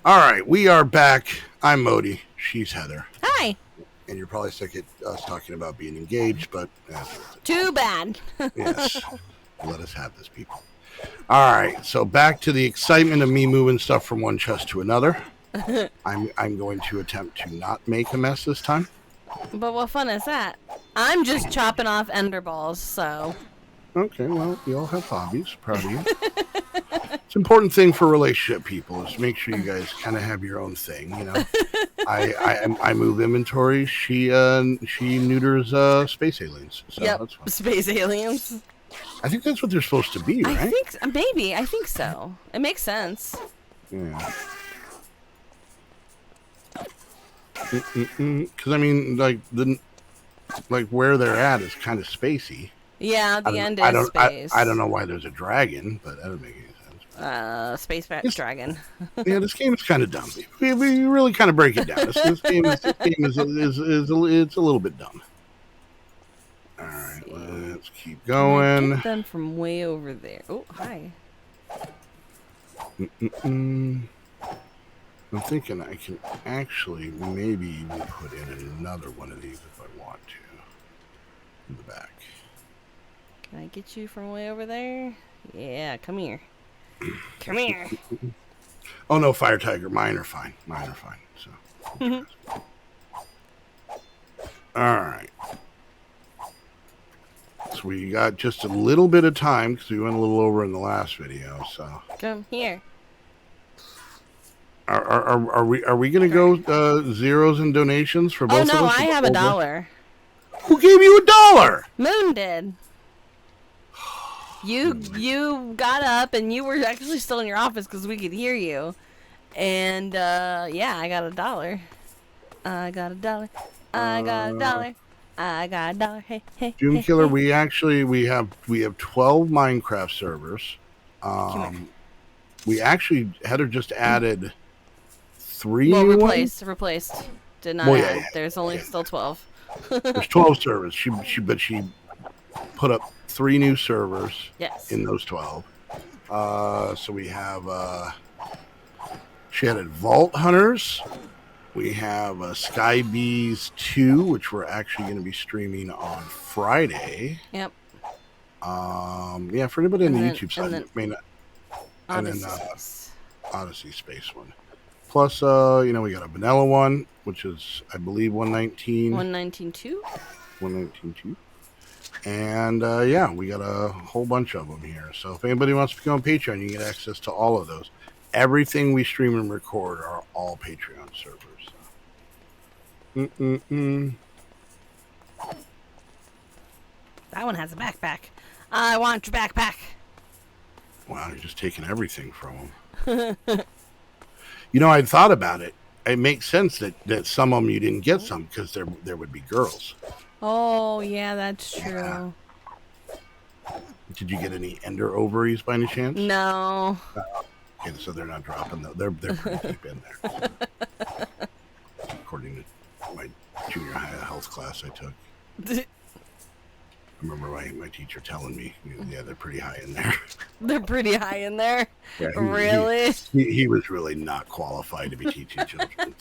All right, we are back. I'm Modii. She's Heather. Hi. And you're probably sick of us talking about being engaged, but Too bad. yes, let us have this, people. All right, so back to the excitement of me moving stuff from one chest to another. I'm going to attempt to not make a mess this time. But what fun is that? I'm just chopping off ender balls, so. Okay, well, we all have hobbies. Proud of you. It's an important thing for relationship people is make sure you guys kind of have your own thing. You know, I move inventory. She neuters space aliens. So yep, that's fun. space aliens. I think that's what they're supposed to be, right? I think so. It makes sense. Yeah. Because I mean, like where they're at is kind of spacey. Yeah, the end is space. I don't know why there's a dragon, but that doesn't make any sense. Space dragon. Yeah, this game is kind of dumb. We really kind of break it down. This game is it's a little bit dumb. All right, let's keep going. Get them from way over there. Oh, hi. I'm thinking I can actually maybe even put in another one of these if I want to in the back. Can I get you from way over there? Yeah, come here. Come here. Oh no, Fire Tiger. Mine are fine. So. All right. So we got just a little bit of time because we went a little over in the last video. So come here. Are we gonna go zeros and donations for both of us? Oh no, I have $1. Who gave you $1? Moon did. You got up and you were actually still in your office because we could hear you, and yeah, I got $1. I got $1. I got $1. I got $1. Hey, hey. Doom hey, Killer, hey. we have 12 Minecraft servers. We actually Heather just added 3 new ones. Replaced. Did not add. Yeah. There's only still 12. There's 12 servers. She put up 3 new servers. Yes. In those 12. So we have she added Vault Hunters. We have Sky Bees 2, which we're actually going to be streaming on Friday. Yep. Yeah, for anybody on the YouTube side that may not. And then Odyssey Space one. Plus, we got a vanilla one, which is, I believe, 119. 119.2? 119.2. And, yeah, we got a whole bunch of them here. So if anybody wants to become Patreon, you get access to all of those. Everything we stream and record are all Patreon servers. That one has a backpack. I want your backpack. Wow, you're just taking everything from them. I thought about it. It makes sense that some of them you didn't get some because there would be girls. Oh, yeah, that's true. Yeah. Did you get any ender ovaries by any chance? No. Okay, so they're not dropping though. They're pretty deep in there. According to my junior high health class I took. I remember my teacher telling me, yeah, they're pretty high in there. They're pretty high in there? Yeah, really? He was really not qualified to be teaching children.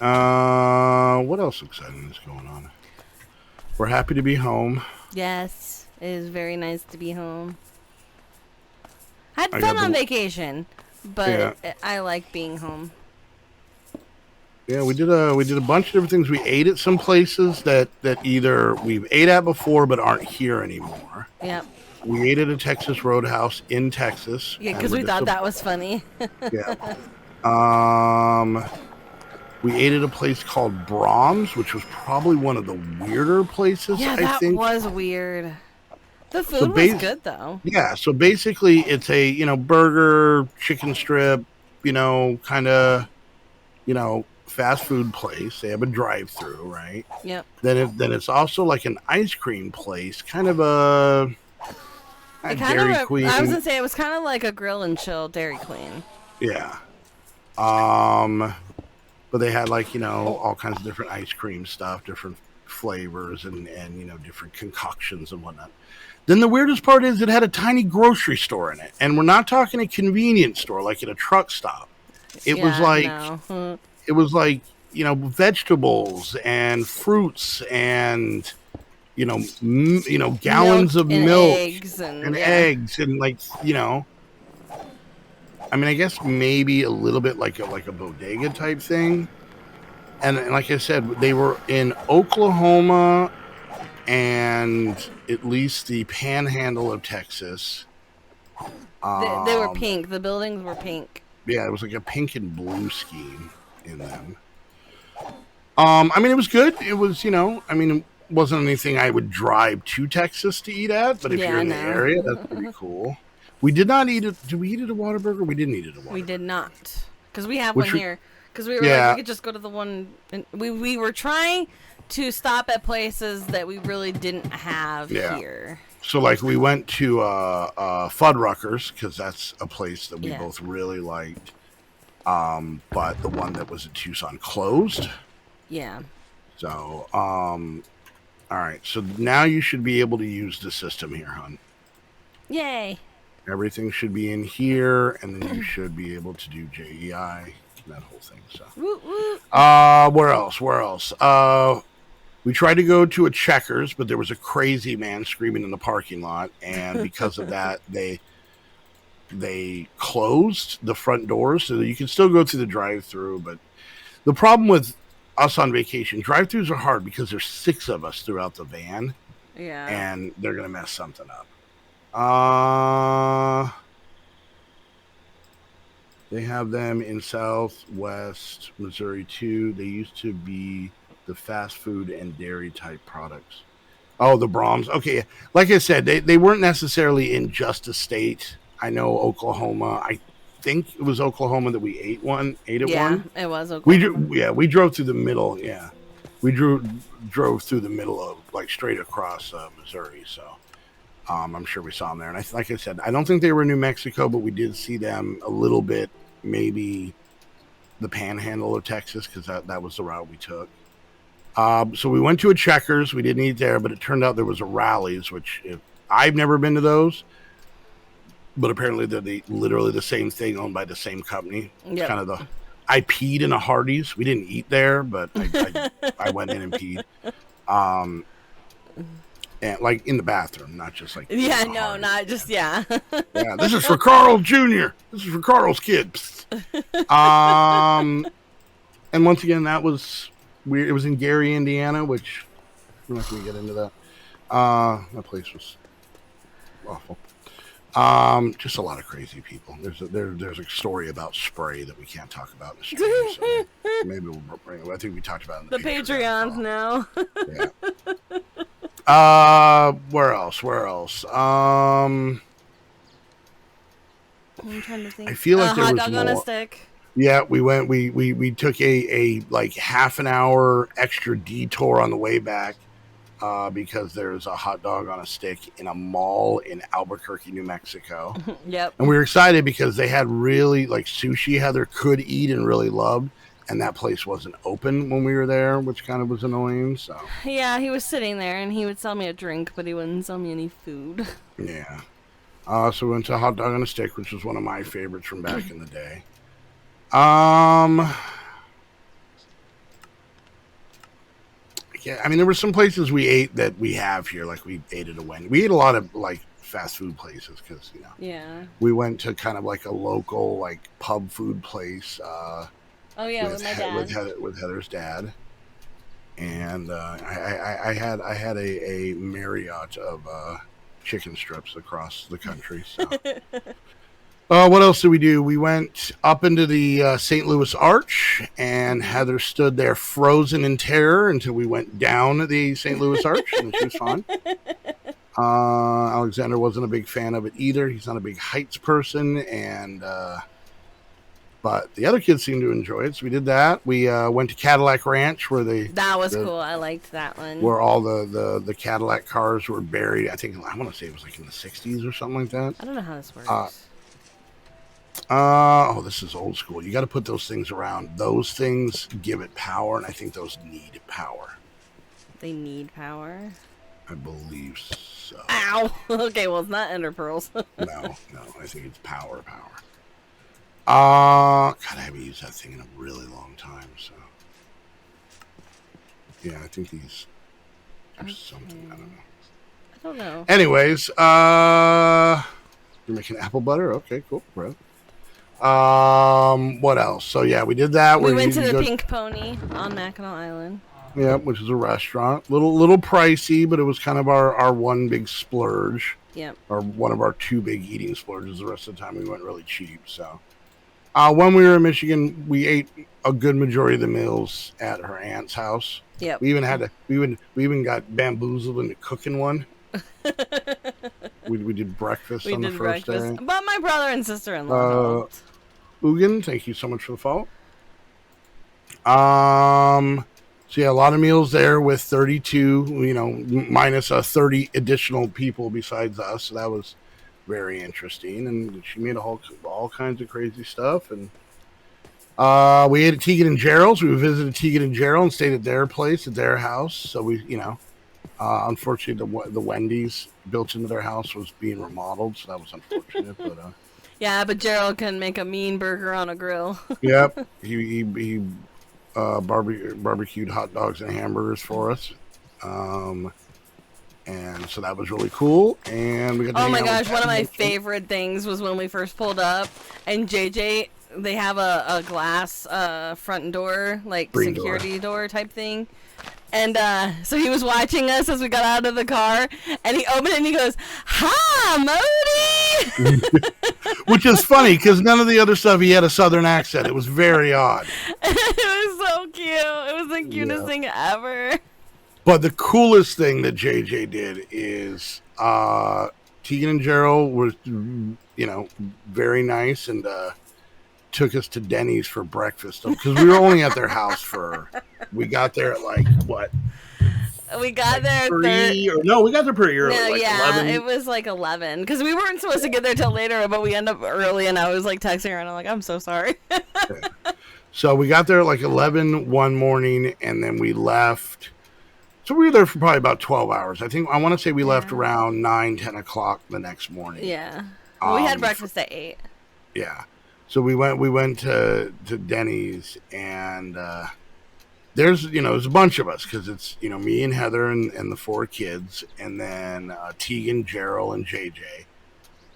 All right. What else exciting is going on? We're happy to be home. Yes, it is very nice to be home. I had fun on vacation, but I like being home. Yeah, we did a bunch of different things. We ate at some places that either we've ate at before but aren't here anymore. Yep. We ate at a Texas Roadhouse in Texas. Yeah, because we thought that was funny. Yeah. We ate at a place called Brahms, which was probably one of the weirder places, I think. That was weird. The food was good, though. Yeah, so basically it's a, burger, chicken strip, kind of, fast food place. They have a drive-through, right? Yep. Then it's also like an ice cream place, kind of a Dairy Queen. I was going to say, it was kind of like a grill and chill Dairy Queen. Yeah. But they had all kinds of different ice cream stuff, different flavors and different concoctions and whatnot. Then the weirdest part is it had a tiny grocery store in it, and we're not talking a convenience store like at a truck stop. It was like no. it was like vegetables and fruits and gallons of and milk eggs and eggs and I mean, I guess maybe a little bit like a bodega type thing. And like I said, they were in Oklahoma and at least the panhandle of Texas. They were pink. The buildings were pink. Yeah, it was like a pink and blue scheme in them. I mean, it was good. It was, I mean, it wasn't anything I would drive to Texas to eat at, but if you're in the area, that's pretty cool. We did not eat it. Did we eat it at Whataburger? We didn't eat it at Whataburger. We did not, because we have one here. Because we were like, we could just go to the one. And we were trying to stop at places that we really didn't have here. So, like, we went to Fuddruckers, because that's a place that we both really liked. But the one that was in Tucson closed. Yeah. So, all right. So now you should be able to use the system here, hon. Yay. Everything should be in here, and then you should be able to do JEI and that whole thing. So, where else? We tried to go to a Checkers, but there was a crazy man screaming in the parking lot, and because of that, they closed the front doors so that you can still go through the drive-through. But the problem with us on vacation, drive-thrus are hard because there's 6 of us throughout the van. Yeah. And they're going to mess something up. They have them in Southwest Missouri too. They used to be the fast food and dairy type products. Oh, the Brahms. Okay. Like I said, they weren't necessarily in just a state. I know Oklahoma. I think it was Oklahoma that we ate at one. Yeah, it was Oklahoma. We drove through the middle. Yeah. We drove through the middle of, like, straight across Missouri. So I'm sure we saw them there. And like I said, I don't think they were in New Mexico, but we did see them a little bit, maybe the panhandle of Texas, because that was the route we took. So we went to a Checkers. We didn't eat there, but it turned out there was a Rally's, which I've never been to those. But apparently they're literally the same thing, owned by the same company. It's kind of I peed in a Hardee's. We didn't eat there, but I went in and peed. And like in the bathroom, not just like not just yeah. This is for Carl Jr. This is for Carl's kids. And once again, that was weird. It was in Gary, Indiana, which we're not going to get into that. That place was awful. Just a lot of crazy people. There's a story about spray that we can't talk about in the stream, so maybe we'll bring it. I think we talked about it in the Patreons now. Yeah. Where else? I'm trying to think. I feel like there was hot dog more. On a stick. Yeah, we went. We took a like half an hour extra detour on the way back. Because there's a hot dog on a stick in a mall in Albuquerque, New Mexico. Yep. And we were excited because they had really like sushi Heather could eat and really loved. And that place wasn't open when we were there, which kind of was annoying. So yeah, he was sitting there and he would sell me a drink, but he wouldn't sell me any food. Yeah. So we went to a hot dog on a stick, which was one of my favorites from back in the day. Yeah, I mean, there were some places we ate that we have here, like we ate at a Wendy's. We ate a lot of like fast food places because Yeah. We went to kind of like a local like pub food place. With my dad. With Heather's dad, and I had a Marriott of chicken strips across the country. So. What else did we do? We went up into the St. Louis Arch, and Heather stood there frozen in terror until we went down the St. Louis Arch, and she was fine. Alexander wasn't a big fan of it either. He's not a big heights person, but the other kids seemed to enjoy it, so we did that. We went to Cadillac Ranch, where that was cool. I liked that one. Where all the Cadillac cars were buried. I want to say it was like in the 60s or something like that. I don't know how this works. This is old school. You got to put those things around. Those things give it power, and I think those need power. They need power. I believe so. Ow! Okay, well, it's not ender pearls. No, I think it's power. God, I haven't used that thing in a really long time, so. Yeah, I think these are something, I don't know. I don't know. Anyways, you're making apple butter? Okay, cool, bro. What else? So yeah, we did that. We went to the Pink Pony on Mackinac Island. Yeah, which is a restaurant. Little pricey, but it was kind of our one big splurge. Yep. Or one of our two big eating splurges. The rest of the time we went really cheap. So, when we were in Michigan, we ate a good majority of the meals at her aunt's house. Yep. We even got bamboozled into cooking one. we did breakfast on the first day. But my brother and sister-in-law helped. Ugin, thank you so much for the follow. So yeah, a lot of meals there with 32, minus 30 additional people besides us. So that was very interesting. And she made all kinds of crazy stuff. And we ate at Tegan and Gerald's. We visited Tegan and Gerald and stayed at their place, at their house. So we, unfortunately, the Wendy's built into their house was being remodeled. So that was unfortunate. But yeah, but Gerald can make a mean burger on a grill. Yep. He barbecued hot dogs and hamburgers for us, and so that was really cool. And we got to oh my gosh, one of my favorite things was when we first pulled up, and JJ, they have a glass front door, like green security door type thing. And so he was watching us as we got out of the car, and he opened it and he goes, "Hi, Modii!" Which is funny because none of the other stuff he had a southern accent. It was very odd. It was so cute. It was the cutest thing ever. But the coolest thing that JJ did is Tegan and Gerald were, very nice and took us to Denny's for breakfast because we were only at their house we got there at what? We got there we got there pretty early. No, 11. It was 11 because we weren't supposed to get there till later, but we ended up early, and I was texting her, and I'm like, I'm so sorry. Okay. So we got there at 11 one morning, and then we left. So we were there for probably about 12 hours. I want to say we left around 9, 10 o'clock the next morning. Yeah. We had breakfast at 8. Yeah. So we went to Denny's, and there's a bunch of us because it's me and Heather and the 4 kids, and then Tegan, Gerald, and JJ.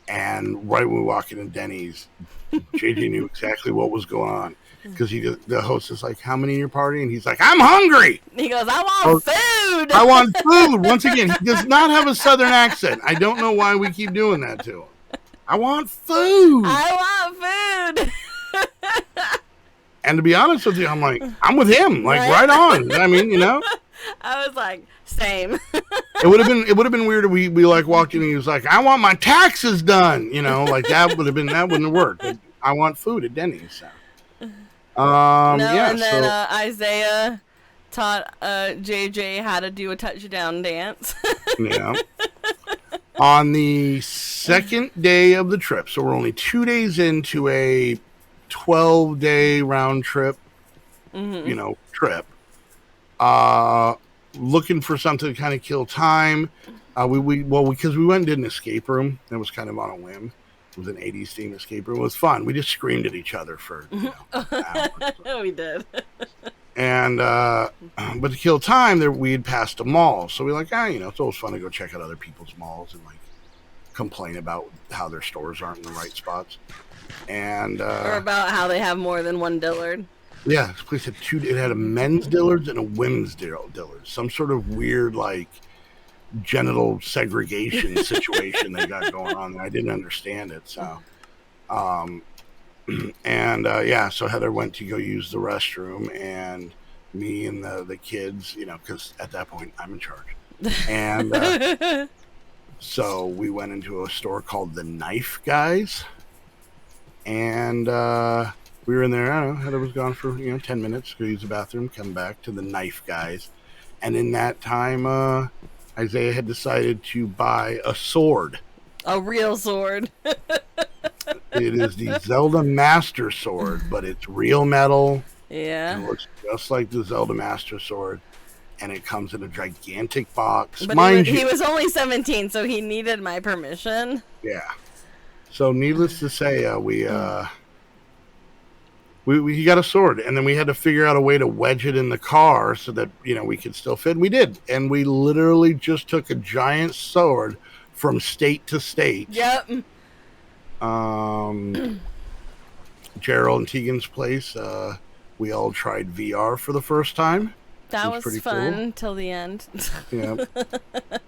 And right when we walk into Denny's, JJ knew exactly what was going on because the host is like, "How many in your party?" And he's like, "I'm hungry." He goes, "I want food." I want food. Once again, he does not have a southern accent. I don't know why we keep doing that to him. I want food. I want food. And to be honest with you, I'm like, I'm with him, right on. I mean, I was like, same. It would have been weird if we walked in and he was like, "I want my taxes done," that wouldn't have worked. But I want food at Denny's. So. And then Isaiah taught JJ how to do a touchdown dance. Yeah. On the second day of the trip, so we're only 2 days into a 12-day round trip, trip. Looking for something to kind of kill time. Because we went and did an escape room. That was kind of on a whim. It was an 80s themed escape room. It was fun. We just screamed at each other for hours. We did. And but to kill time, we had passed a mall, so we were like, it's always fun to go check out other people's malls and complain about how their stores aren't in the right spots, and or about how they have more than one Dillard. Yeah, this place had two. It had a men's Dillard's and a women's Dillard's. Some sort of weird genital segregation situation they got going on there. I didn't understand it, so. So Heather went to go use the restroom, and me and the kids, because at that point I'm in charge, and so we went into a store called the Knife Guys, and we were in there. I don't know, Heather was gone for 10 minutes, go use the bathroom, come back to the Knife Guys, and in that time, Isaiah had decided to buy a sword, a real sword. It is the Zelda Master Sword, but it's real metal. Yeah. It looks just like the Zelda Master Sword. and it comes in a gigantic box. But Mind he you, was only 17, so he needed my permission. yeah. So needless to say, we got a sword, and then we had to figure out a way to wedge it in the car so that we could still fit. And we did, and we literally just took a giant sword from state to state. Yep. Gerald and Tegan's place. We all tried VR for the first time. That was pretty fun cool. till the end. Yeah.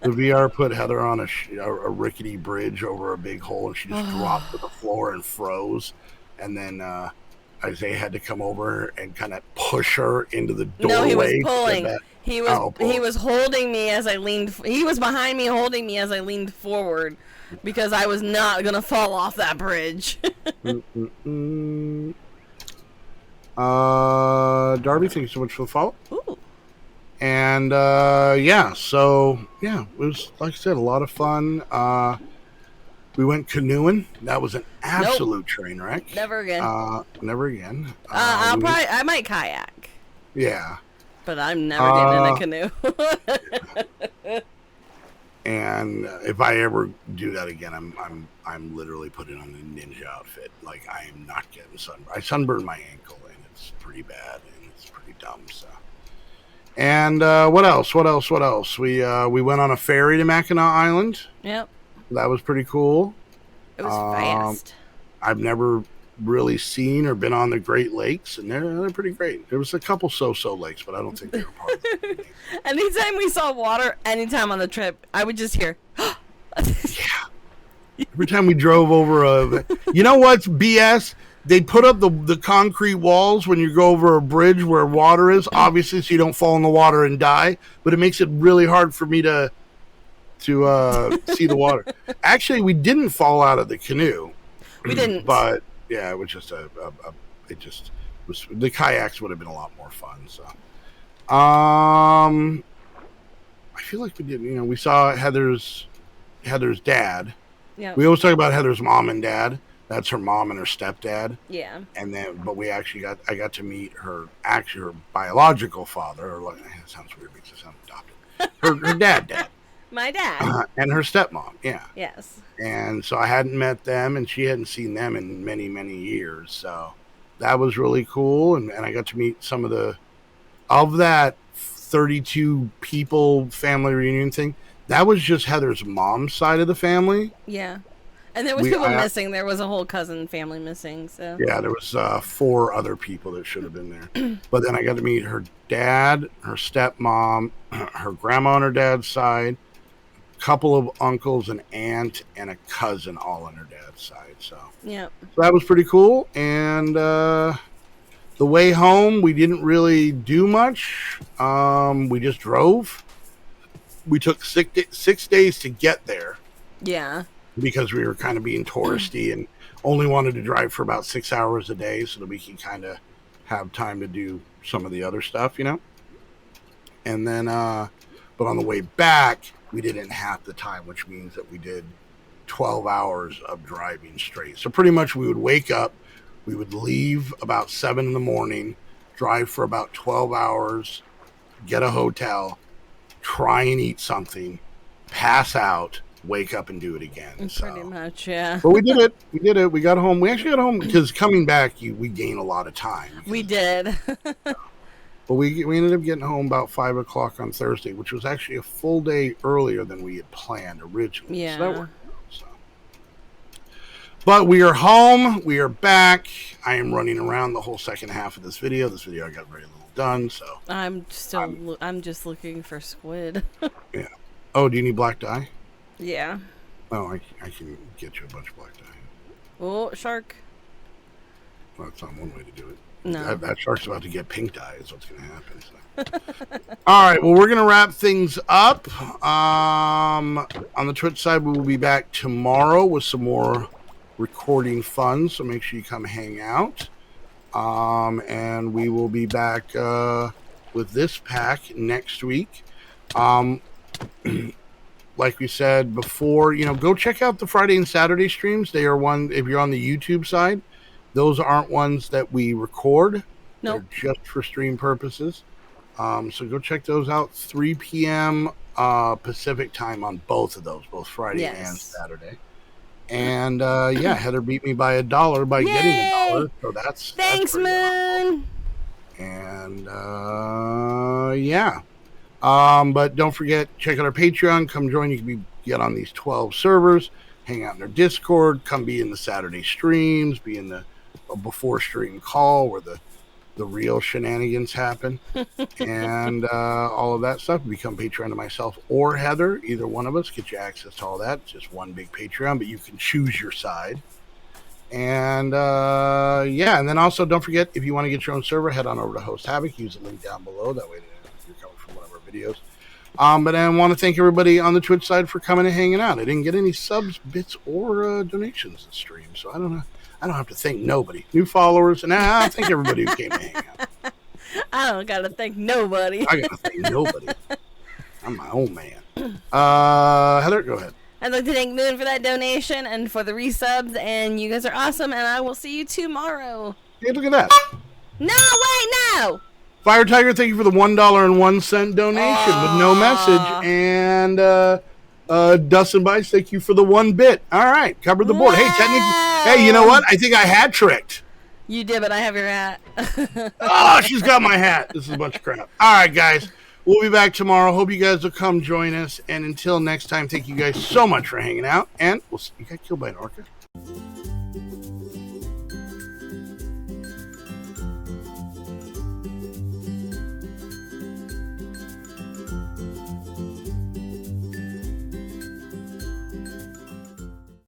The VR put Heather on a rickety bridge over a big hole, and she just dropped to the floor and froze. And then Isaiah had to come over and kind of push her into the doorway. No, he was pulling. He was holding me as I leaned. He was behind me, holding me as I leaned forward, because I was not gonna fall off that bridge. Darby, thank you so much for the follow. Ooh. And it was, like I said, a lot of fun. We went canoeing. That was an absolute train wreck. Never again. Never again. I might kayak. Yeah. But I'm never getting in a canoe. And if I ever do that again, I'm literally putting on a ninja outfit. Like, I am not getting sunburned. I sunburned my ankle, and it's pretty bad, and it's pretty dumb. So. And what else? We went on a ferry to Mackinac Island. Yep. That was pretty cool. It was fast. I've never really seen or been on the Great Lakes, and they're pretty great. There was a couple so-so lakes, but I don't think they were part of it. Anytime we saw water, anytime on the trip, I would just hear, yeah. Every time we drove over you know what's BS? They put up the concrete walls when you go over a bridge where water is, obviously, so you don't fall in the water and die, but it makes it really hard for me to see the water. Actually, we didn't fall out of the canoe. We didn't. But yeah, it was just the kayaks would have been a lot more fun. So, I feel like we did. We saw Heather's dad. Yeah. We always talk about Heather's mom and dad. That's her mom and her stepdad. Yeah. And then, but I got to meet her biological father. Or it sounds weird because it sounds adopted. Her dad. My dad. And her stepmom, yeah. Yes. And so I hadn't met them, and she hadn't seen them in many, many years. So that was really cool. And I got to meet some of that 32 people family reunion thing. That was just Heather's mom's side of the family. Yeah. And there was people missing. There was a whole cousin family missing. So yeah, there was 4 other people that should have been there. But then I got to meet her dad, her stepmom, her grandma on her dad's side, couple of uncles, an aunt, and a cousin all on her dad's side. So that was pretty cool. And the way home, we didn't really do much. We just drove. We took 6 days to get there. Yeah. Because we were kind of being touristy and only wanted to drive for about 6 hours a day so that we could kind of have time to do some of the other stuff, And then, but on the way back, we did it in half the time, which means that we did 12 hours of driving straight. So pretty much we would wake up, we would leave about 7 in the morning, drive for about 12 hours, get a hotel, try and eat something, pass out, wake up and do it again. Pretty much, yeah. But we did it. We got home. We actually got home because coming back, we gain a lot of time. We did. But we ended up getting home about 5 o'clock on Thursday, which was actually a full day earlier than we had planned originally. Yeah. So that worked out, so. But we are home. We are back. I am running around the whole second half of this video. This video I got very little done, so. I'm just looking for squid. Yeah. Oh, do you need black dye? Yeah. Oh, I can get you a bunch of black dye. Oh, shark. Well, that's not one way to do it. No. That shark's about to get pink dye is what's going to happen. So. All right. Well, we're going to wrap things up. On the Twitch side, we will be back tomorrow with some more recording fun. So make sure you come hang out. And we will be back with this pack next week. Like we said before, go check out the Friday and Saturday streams. They are if you're on the YouTube side, those aren't ones that we record. Nope. They're just for stream purposes. So go check those out. 3 p.m. Pacific time on both of those, both Friday and Saturday. And yeah, Heather beat me by $1 by getting $1. So that's thanks, pretty Moon. awesome. And yeah. But don't forget, check out our Patreon. Come join. You can get on these 12 servers, hang out in their Discord, come be in the Saturday streams, be in the before stream call where the real shenanigans happen, and all of that stuff. Become Patreon to myself or Heather. Either one of us get you access to all that. It's just one big Patreon, but you can choose your side. And yeah, and then also don't forget, if you want to get your own server, head on over to Host Havoc. Use the link down below. That way you're coming from one of our videos. But I want to thank everybody on the Twitch side for coming and hanging out. I didn't get any subs, bits, or donations this stream, so I don't have to thank nobody. New followers, and I thank everybody who came to hang out. I don't gotta thank nobody. I gotta thank nobody. I'm my own man. Heather, go ahead. I'd like to thank Moon for that donation and for the resubs, and you guys are awesome, and I will see you tomorrow. Hey, look at that. No, wait, no! Fire Tiger, thank you for the $1.01 donation with no message. And Dustin Bites, thank you for the 1 bit. All right, covered the board. Hey, technically, hey, you know what? I think I hat tricked. You did, but I have your hat. Oh, she's got my hat. This is a bunch of crap. All right, guys. We'll be back tomorrow. Hope you guys will come join us. And until next time, thank you guys so much for hanging out. And we'll see. You got killed by an orca?